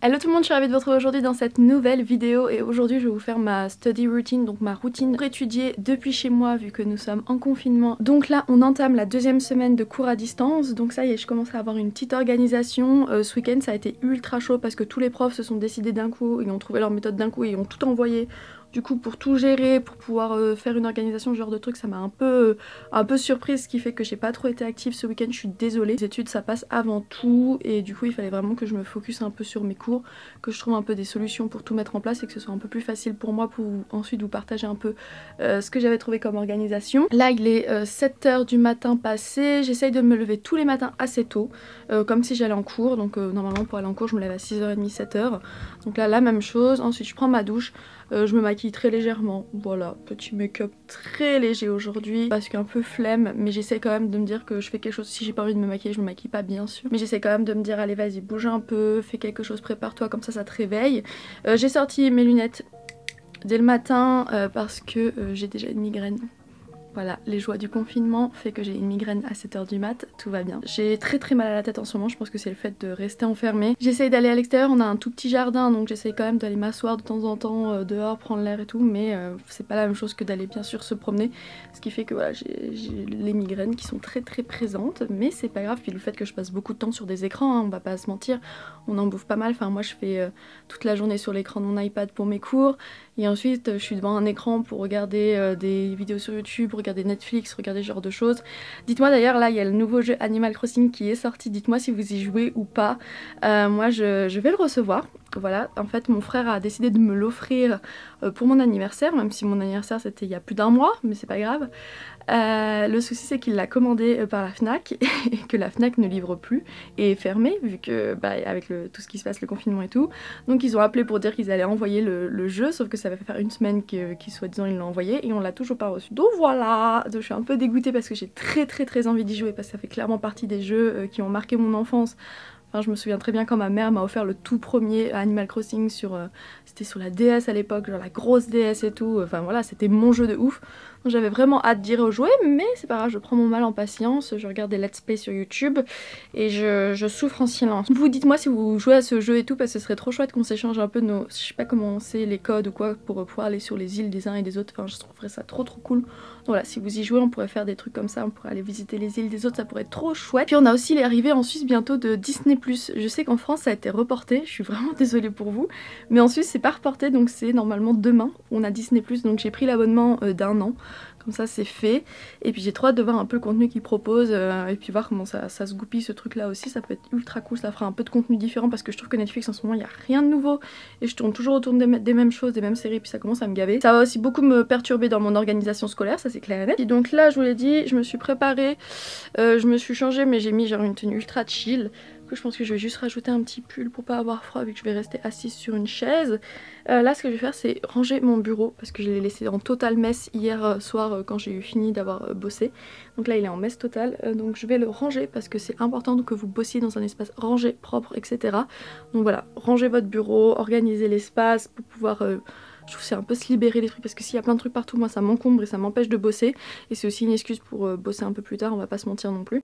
Hello tout le monde, je suis ravie de vous retrouver aujourd'hui dans cette nouvelle vidéo et aujourd'hui je vais vous faire ma study routine, donc ma routine pour étudier depuis chez moi vu que nous sommes en confinement. Donc là on entame la deuxième semaine de cours à distance, donc ça y est, je commence à avoir une petite organisation. Ce week-end ça a été ultra chaud parce que tous les profs se sont décidés d'un coup, ils ont trouvé leur méthode d'un coup et ils ont tout envoyé. Du coup pour tout gérer, pour pouvoir faire une organisation, ce genre de truc, ça m'a un peu surprise, ce qui fait que j'ai pas trop été active ce week-end, je suis désolée. Les études ça passe avant tout et du coup il fallait vraiment que je me focus un peu sur mes cours, que je trouve un peu des solutions pour tout mettre en place et que ce soit un peu plus facile pour moi pour ensuite vous partager un peu ce que j'avais trouvé comme organisation. Là il est 7h du matin passé, j'essaye de me lever tous les matins assez tôt, comme si j'allais en cours, donc normalement pour aller en cours je me lève à 6h30, 7h, donc là la même chose. Ensuite je prends ma douche. Je me maquille très légèrement, voilà, petit make-up très léger aujourd'hui parce qu'un peu flemme, mais j'essaie quand même de me dire que je fais quelque chose. Si j'ai pas envie de me maquiller, je me maquille pas bien sûr, mais j'essaie quand même de me dire allez vas-y bouge un peu, fais quelque chose, prépare-toi, comme ça te réveille. J'ai sorti mes lunettes dès le matin parce que j'ai déjà une migraine. Voilà, les joies du confinement fait que j'ai une migraine à 7h du mat, tout va bien. J'ai très mal à la tête en ce moment, je pense que c'est le fait de rester enfermée. J'essaye d'aller à l'extérieur, on a un tout petit jardin, donc j'essaye quand même d'aller m'asseoir de temps en temps dehors, prendre l'air et tout, mais c'est pas la même chose que d'aller bien sûr se promener. Ce qui fait que voilà, j'ai les migraines qui sont très présentes, mais c'est pas grave. Puis le fait que je passe beaucoup de temps sur des écrans, hein, on va pas se mentir, on en bouffe pas mal. Enfin moi je fais toute la journée sur l'écran de mon iPad pour mes cours, et ensuite je suis devant un écran pour regarder des vidéos sur YouTube, regarder Netflix, regarder ce genre de choses. Dites-moi d'ailleurs, là il y a le nouveau jeu Animal Crossing qui est sorti, dites-moi si vous y jouez ou pas. Moi je vais le recevoir. Voilà, en fait mon frère a décidé de me l'offrir pour mon anniversaire, même si mon anniversaire c'était il y a plus d'un mois, mais c'est pas grave. Le souci c'est qu'il l'a commandé par la Fnac et que la Fnac ne livre plus et est fermée vu que avec tout ce qui se passe, le confinement et tout. Donc ils ont appelé pour dire qu'ils allaient envoyer le jeu, sauf que ça va faire une semaine qu'ils soi-disant ils l'ont envoyé et on l'a toujours pas reçu. Donc voilà, donc, je suis un peu dégoûtée parce que j'ai très envie d'y jouer parce que ça fait clairement partie des jeux qui ont marqué mon enfance. Enfin, je me souviens très bien quand ma mère m'a offert le tout premier Animal Crossing c'était sur la DS à l'époque, genre la grosse DS et tout. Enfin voilà, c'était mon jeu de ouf. Donc j'avais vraiment hâte d'y rejouer, mais c'est pas grave, je prends mon mal en patience, je regarde des let's play sur YouTube et je souffre en silence. Vous dites-moi si vous jouez à ce jeu et tout, parce que ce serait trop chouette qu'on s'échange un peu nos, je sais pas comment c'est, les codes ou quoi, pour pouvoir aller sur les îles des uns et des autres. Enfin je trouverais ça trop cool. Donc voilà, si vous y jouez, on pourrait faire des trucs comme ça, on pourrait aller visiter les îles des autres, ça pourrait être trop chouette. Puis on a aussi l'arrivée en Suisse bientôt de Disney+. Je sais qu'en France ça a été reporté, je suis vraiment désolée pour vous, mais en Suisse c'est pas reporté, donc c'est normalement demain, on a Disney+, donc j'ai pris l'abonnement d'1 an. Comme ça c'est fait, et puis j'ai trop hâte de voir un peu le contenu qu'ils proposent et puis voir comment ça se goupille ce truc là aussi. Ça peut être ultra cool, ça fera un peu de contenu différent parce que je trouve que Netflix en ce moment il n'y a rien de nouveau et je tourne toujours autour des mêmes choses, des mêmes séries, puis ça commence à me gaver. Ça va aussi beaucoup me perturber dans mon organisation scolaire, ça c'est clair et net. Et donc là je vous l'ai dit, je me suis préparée, je me suis changée, mais j'ai mis genre une tenue ultra chill. Je pense que je vais juste rajouter un petit pull pour pas avoir froid vu que je vais rester assise sur une chaise. Là ce que je vais faire c'est ranger mon bureau parce que je l'ai laissé en total mess hier soir quand j'ai eu fini d'avoir bossé. Donc là il est en mess total, donc je vais le ranger parce que c'est important que vous bossiez dans un espace rangé, propre, etc. Donc voilà, rangez votre bureau, organisez l'espace pour pouvoir... je trouve c'est un peu se libérer des trucs parce que s'il y a plein de trucs partout, moi ça m'encombre et ça m'empêche de bosser. Et c'est aussi une excuse pour bosser un peu plus tard, on va pas se mentir non plus.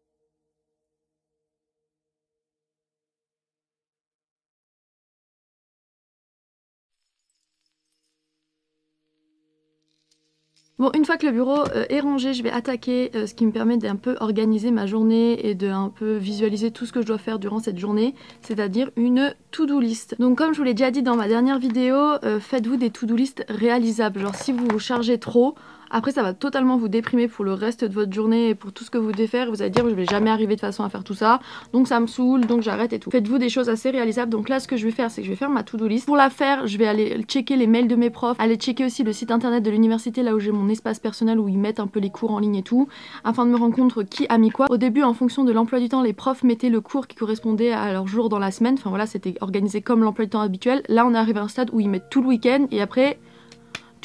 Bon, une fois que le bureau est rangé, je vais attaquer ce qui me permet d'un peu organiser ma journée et de un peu visualiser tout ce que je dois faire durant cette journée, c'est-à-dire une to-do list. Donc comme je vous l'ai déjà dit dans ma dernière vidéo, faites-vous des to-do list réalisables. Genre si vous vous chargez trop, après ça va totalement vous déprimer pour le reste de votre journée et pour tout ce que vous devez faire. Vous allez dire je vais jamais arriver de façon à faire tout ça, donc ça me saoule, donc j'arrête et tout. Faites-vous des choses assez réalisables. Donc là ce que je vais faire c'est que je vais faire ma to-do list. Pour la faire je vais aller checker les mails de mes profs, aller checker aussi le site internet de l'université là où j'ai mon espace personnel où ils mettent un peu les cours en ligne et tout, afin de me rendre compte qui a mis quoi. Au début en fonction de l'emploi du temps les profs mettaient le cours qui correspondait à leur jour dans la semaine, enfin voilà c'était organisé comme l'emploi du temps habituel. Là on est arrivé à un stade où ils mettent tout le week-end et après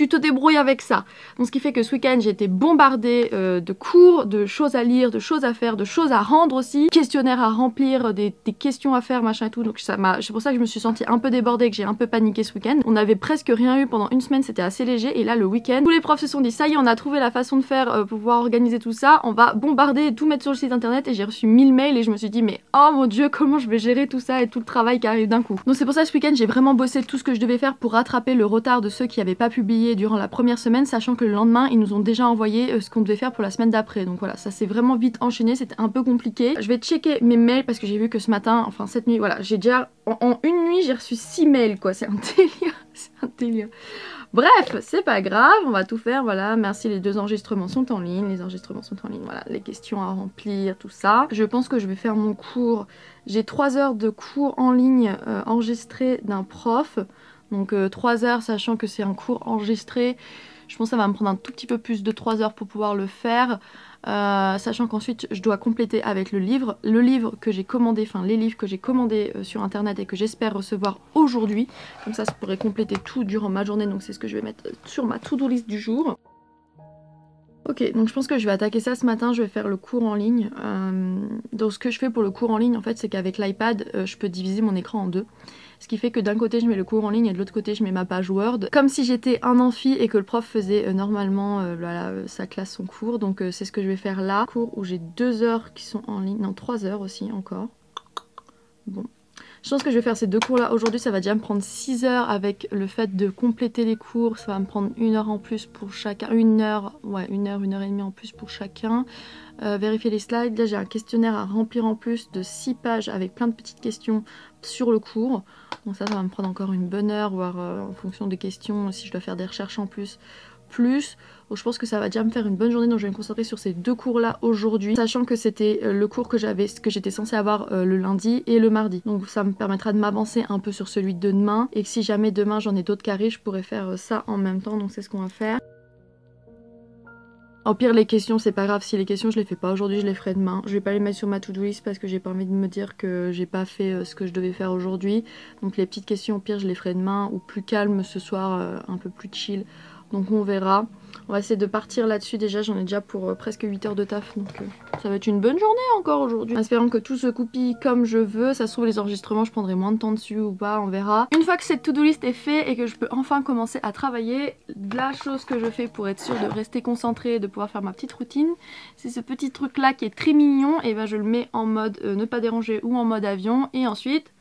tu te débrouilles avec ça. Donc ce qui fait que ce week-end j'ai été bombardée de cours, de choses à lire, de choses à faire, de choses à rendre aussi, questionnaires à remplir, des questions à faire, machin et tout. Donc c'est pour ça que je me suis sentie un peu débordée, que j'ai un peu paniqué ce week-end. On avait presque rien eu pendant une semaine, c'était assez léger, et là le week-end, tous les profs se sont dit ça y est, on a trouvé la façon de faire pour pouvoir organiser tout ça, on va bombarder et tout mettre sur le site internet, et j'ai reçu 1000 mails et je me suis dit mais oh mon dieu, comment je vais gérer tout ça et tout le travail qui arrive d'un coup. Donc c'est pour ça que ce week-end j'ai vraiment bossé tout ce que je devais faire pour rattraper le retard de ceux qui n'avaient pas publié durant la première semaine, sachant que le lendemain ils nous ont déjà envoyé ce qu'on devait faire pour la semaine d'après. Donc voilà, ça s'est vraiment vite enchaîné, c'était un peu compliqué. Je vais checker mes mails parce que j'ai vu que ce matin, enfin cette nuit, voilà, j'ai déjà en une nuit j'ai reçu 6 mails quoi, c'est un délire, c'est un délire. Bref, c'est pas grave, on va tout faire, voilà, merci, les 2 enregistrements sont en ligne, les enregistrements sont en ligne, voilà, les questions à remplir, tout ça. Je pense que je vais faire mon cours, j'ai 3 heures de cours en ligne enregistrés d'un prof, donc 3 heures sachant que c'est un cours enregistré, je pense que ça va me prendre un tout petit peu plus de 3 heures pour pouvoir le faire. Sachant qu'ensuite je dois compléter avec le livre que j'ai commandé, enfin les livres que j'ai commandés sur internet et que j'espère recevoir aujourd'hui, comme ça pourrait compléter tout durant ma journée, donc c'est ce que je vais mettre sur ma to-do list du jour. Ok, donc je pense que je vais attaquer ça ce matin, je vais faire le cours en ligne. Donc ce que je fais pour le cours en ligne en fait, c'est qu'avec l'iPad je peux diviser mon écran en 2. Ce qui fait que d'un côté je mets le cours en ligne et de l'autre côté je mets ma page Word. Comme si j'étais un amphi et que le prof faisait normalement sa classe, son cours. Donc c'est ce que je vais faire là. Cours où j'ai 2 heures qui sont en ligne, non 3 heures aussi encore. Bon. Je pense que je vais faire ces 2 cours là aujourd'hui, ça va déjà me prendre 6 heures avec le fait de compléter les cours, ça va me prendre 1 heure en plus pour chacun, 1 heure, ouais 1 heure et demie en plus pour chacun. Vérifier les slides, là j'ai un questionnaire à remplir en plus de 6 pages avec plein de petites questions sur le cours. Donc ça va me prendre encore une bonne heure, voire en fonction des questions, si je dois faire des recherches en plus. Donc je pense que ça va déjà me faire une bonne journée, donc je vais me concentrer sur ces 2 cours là aujourd'hui, sachant que c'était le cours que j'étais censée avoir le lundi et le mardi, donc ça me permettra de m'avancer un peu sur celui de demain, et que si jamais demain j'en ai d'autres qui arrivent, je pourrais faire ça en même temps, donc c'est ce qu'on va faire. Au pire les questions c'est pas grave, si les questions je les fais pas aujourd'hui, je les ferai demain. Je vais pas les mettre sur ma to-do list parce que j'ai pas envie de me dire que j'ai pas fait ce que je devais faire aujourd'hui. Donc les petites questions au pire je les ferai demain, ou plus calme ce soir, un peu plus chill. Donc on verra. On va essayer de partir là-dessus déjà, j'en ai déjà pour presque 8 heures de taf, donc ça va être une bonne journée encore aujourd'hui. En espérant que tout se goupille comme je veux, ça se trouve les enregistrements je prendrai moins de temps dessus ou pas, on verra. Une fois que cette to-do list est faite et que je peux enfin commencer à travailler, la chose que je fais pour être sûre de rester concentrée et de pouvoir faire ma petite routine, c'est ce petit truc là qui est très mignon, et ben je le mets en mode ne pas déranger ou en mode avion, et ensuite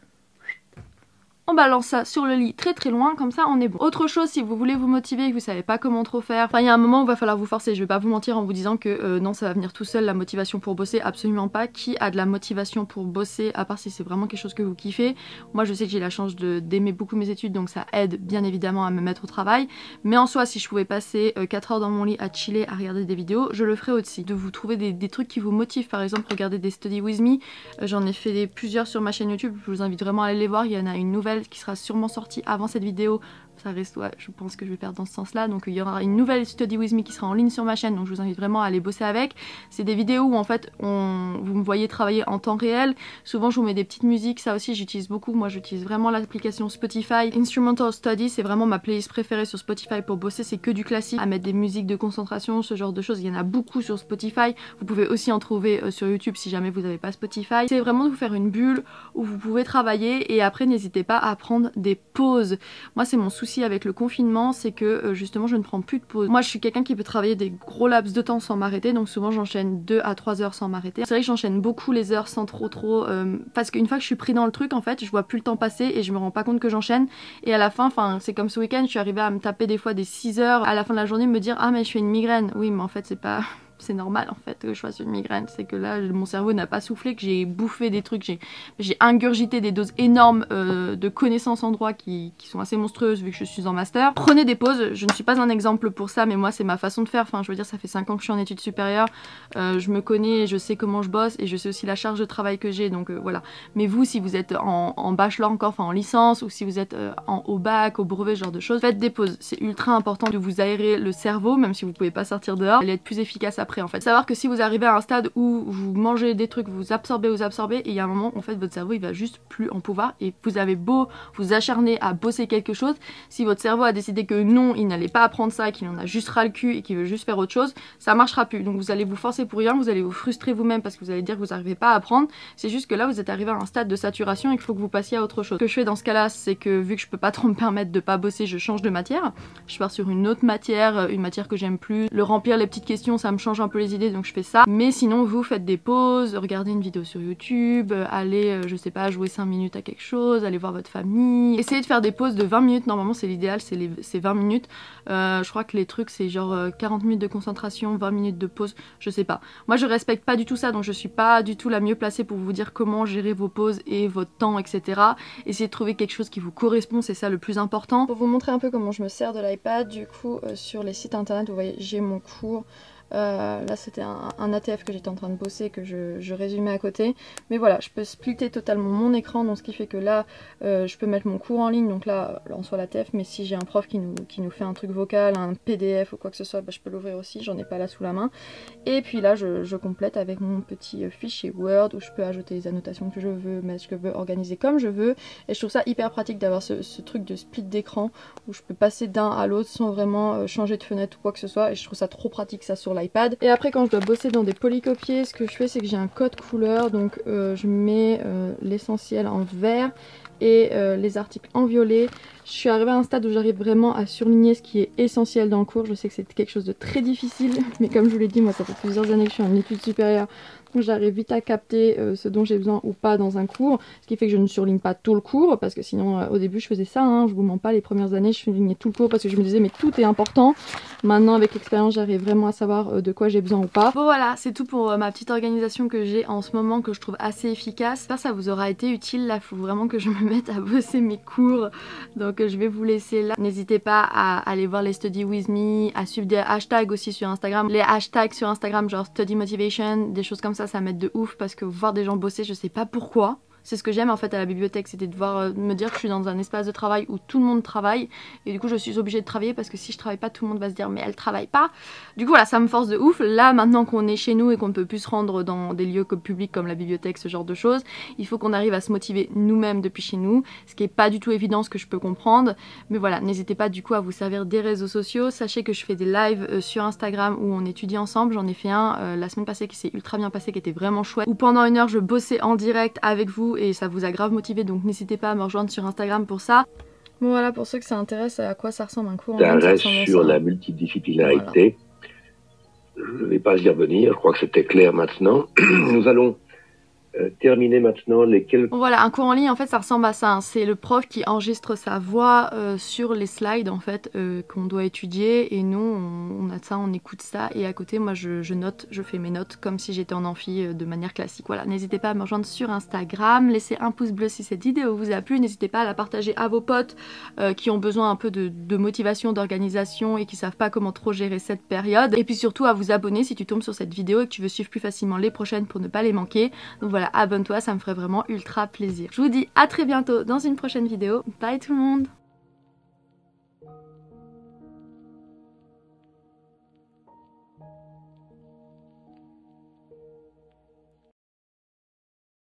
on balance ça sur le lit très très loin, comme ça on est bon. Autre chose, si vous voulez vous motiver et que vous savez pas comment trop faire, enfin il y a un moment où il va falloir vous forcer, je vais pas vous mentir en vous disant que non ça va venir tout seul la motivation pour bosser, absolument pas. Qui a de la motivation pour bosser, à part si c'est vraiment quelque chose que vous kiffez? Moi je sais que j'ai la chance d'aimer beaucoup mes études, donc ça aide bien évidemment à me mettre au travail, mais en soi si je pouvais passer 4 heures dans mon lit à chiller, à regarder des vidéos, je le ferais aussi. De vous trouver des trucs qui vous motivent, par exemple regarder des study with me, j'en ai fait plusieurs sur ma chaîne YouTube, je vous invite vraiment à aller les voir, il y en a une nouvelle qui sera sûrement sortie avant cette vidéo, ça reste, ouais, je pense que je vais faire dans ce sens là, donc il y aura une nouvelle Study With Me qui sera en ligne sur ma chaîne, donc je vous invite vraiment à aller bosser avec. C'est des vidéos où en fait vous me voyez travailler en temps réel, souvent je vous mets des petites musiques, ça aussi j'utilise beaucoup, moi j'utilise vraiment l'application Spotify. Instrumental Study, c'est vraiment ma playlist préférée sur Spotify pour bosser, c'est que du classique, à mettre des musiques de concentration, ce genre de choses, il y en a beaucoup sur Spotify, vous pouvez aussi en trouver sur YouTube si jamais vous n'avez pas Spotify. C'est vraiment de vous faire une bulle où vous pouvez travailler, et après n'hésitez pas à prendre des pauses. Moi c'est mon souci avec le confinement, c'est que justement je ne prends plus de pause. Moi je suis quelqu'un qui peut travailler des gros laps de temps sans m'arrêter, donc souvent j'enchaîne 2 à 3 heures sans m'arrêter. C'est vrai que j'enchaîne beaucoup les heures sans trop parce qu'une fois que je suis pris dans le truc en fait je vois plus le temps passer et je me rends pas compte que j'enchaîne, et à la fin, enfin c'est comme ce week-end, je suis arrivée à me taper des fois des 6 heures à la fin de la journée, me dire ah mais je fais une migraine. Oui mais en fait c'est pas... c'est normal en fait que je fasse une migraine, c'est que là mon cerveau n'a pas soufflé, que j'ai bouffé des trucs, j'ai ingurgité des doses énormes de connaissances en droit qui sont assez monstrueuses vu que je suis en master. Prenez des pauses, je ne suis pas un exemple pour ça, mais moi c'est ma façon de faire, enfin je veux dire ça fait 5 ans que je suis en études supérieures, je me connais, je sais comment je bosse et je sais aussi la charge de travail que j'ai, donc voilà. Mais vous si vous êtes en bachelor encore, enfin en licence, ou si vous êtes au bac, au brevet, ce genre de choses, faites des pauses, c'est ultra important de vous aérer le cerveau, même si vous pouvez pas sortir dehors, allez être plus efficace après. après en fait. Savoir que si vous arrivez à un stade où vous mangez des trucs, vous absorbez, et il y a un moment en fait votre cerveau il va juste plus en pouvoir et vous avez beau vous acharner à bosser quelque chose, si votre cerveau a décidé que non, il n'allait pas apprendre ça, qu'il en a juste ras le cul et qu'il veut juste faire autre chose, ça marchera plus. Donc vous allez vous forcer pour rien, vous allez vous frustrer vous-même parce que vous allez dire que vous n'arrivez pas à apprendre. C'est juste que là vous êtes arrivé à un stade de saturation et qu'il faut que vous passiez à autre chose. Ce que je fais dans ce cas-là, c'est que vu que je peux pas trop me permettre de pas bosser, je change de matière. Je pars sur une autre matière, une matière que j'aime plus. Le remplir les petites questions, ça me change un peu les idées, donc je fais ça. Mais sinon, vous faites des pauses, regardez une vidéo sur YouTube, allez, je sais pas, jouer 5 minutes à quelque chose, allez voir votre famille. Essayez de faire des pauses de 20 minutes, normalement c'est l'idéal, c'est 20 minutes. Je crois que les trucs c'est genre 40 minutes de concentration, 20 minutes de pause, je sais pas. Moi je respecte pas du tout ça, donc je suis pas du tout la mieux placée pour vous dire comment gérer vos pauses et votre temps, etc. Essayez de trouver quelque chose qui vous correspond, c'est ça le plus important. Pour vous montrer un peu comment je me sers de l'iPad, du coup sur les sites internet, vous voyez, j'ai mon cours. Là c'était un ATF que j'étais en train de bosser, que je résumais à côté, mais voilà, je peux splitter totalement mon écran, donc ce qui fait que là je peux mettre mon cours en ligne, donc là en soit l'ATF, mais si j'ai un prof qui nous fait un truc vocal, un PDF ou quoi que ce soit, bah, je peux l'ouvrir aussi, j'en ai pas là sous la main. Et puis là je complète avec mon petit fichier Word où je peux ajouter les annotations que je veux, mettre ce que je veux, organiser comme je veux, et je trouve ça hyper pratique d'avoir ce truc de split d'écran où je peux passer d'un à l'autre sans vraiment changer de fenêtre ou quoi que ce soit, et je trouve ça trop pratique ça sur l'iPad. Et après quand je dois bosser dans des polycopiés, ce que je fais c'est que j'ai un code couleur, donc je mets l'essentiel en vert et les articles en violet. Je suis arrivée à un stade où j'arrive vraiment à surligner ce qui est essentiel dans le cours. Je sais que c'est quelque chose de très difficile, mais comme je vous l'ai dit, moi ça fait plusieurs années que je suis en études supérieures, donc j'arrive vite à capter ce dont j'ai besoin ou pas dans un cours, ce qui fait que je ne surligne pas tout le cours, parce que sinon au début je faisais ça, hein, je vous mens pas, les premières années je surlignais tout le cours parce que je me disais mais tout est important. Maintenant avec l'expérience j'arrive vraiment à savoir de quoi j'ai besoin ou pas. Bon voilà, c'est tout pour ma petite organisation que j'ai en ce moment, que je trouve assez efficace. J'espère que ça vous aura été utile, là il faut vraiment que je me mette à bosser mes cours, donc je vais vous laisser là. N'hésitez pas à aller voir les Study With Me, à suivre des hashtags aussi sur Instagram. Les hashtags sur Instagram genre Study Motivation, des choses comme ça m'aide de ouf parce que voir des gens bosser, je sais pas pourquoi. C'est ce que j'aime en fait à la bibliothèque, c'était de voir me dire que je suis dans un espace de travail où tout le monde travaille et du coup je suis obligée de travailler parce que si je travaille pas tout le monde va se dire mais elle travaille pas. Du coup voilà, ça me force de ouf. Là maintenant qu'on est chez nous et qu'on ne peut plus se rendre dans des lieux publics comme la bibliothèque, ce genre de choses, il faut qu'on arrive à se motiver nous-mêmes depuis chez nous, ce qui est pas du tout évident, ce que je peux comprendre, mais voilà, n'hésitez pas du coup à vous servir des réseaux sociaux. Sachez que je fais des lives sur Instagram où on étudie ensemble, j'en ai fait un la semaine passée qui s'est ultra bien passé, qui était vraiment chouette, où pendant 1 heure je bossais en direct avec vous et ça vous a grave motivé, donc n'hésitez pas à me rejoindre sur Instagram pour ça. Bon voilà, pour ceux que ça intéresse à quoi ça ressemble un cours en ligne, ça ressemble sur la multidisciplinarité. Voilà. Je ne vais pas y revenir, je crois que c'était clair maintenant. Nous allons terminer maintenant les quelques... Voilà, un cours en ligne en fait ça ressemble à ça, hein. C'est le prof qui enregistre sa voix sur les slides en fait qu'on doit étudier et nous on a ça, on écoute ça et à côté moi je note, je fais mes notes comme si j'étais en amphi de manière classique. Voilà, n'hésitez pas à me rejoindre sur Instagram, laissez un pouce bleu si cette vidéo vous a plu, n'hésitez pas à la partager à vos potes qui ont besoin un peu de motivation, d'organisation et qui savent pas comment trop gérer cette période, et puis surtout à vous abonner si tu tombes sur cette vidéo et que tu veux suivre plus facilement les prochaines pour ne pas les manquer. Donc voilà, abonne-toi, ça me ferait vraiment ultra plaisir. Je vous dis à très bientôt dans une prochaine vidéo. Bye tout le monde!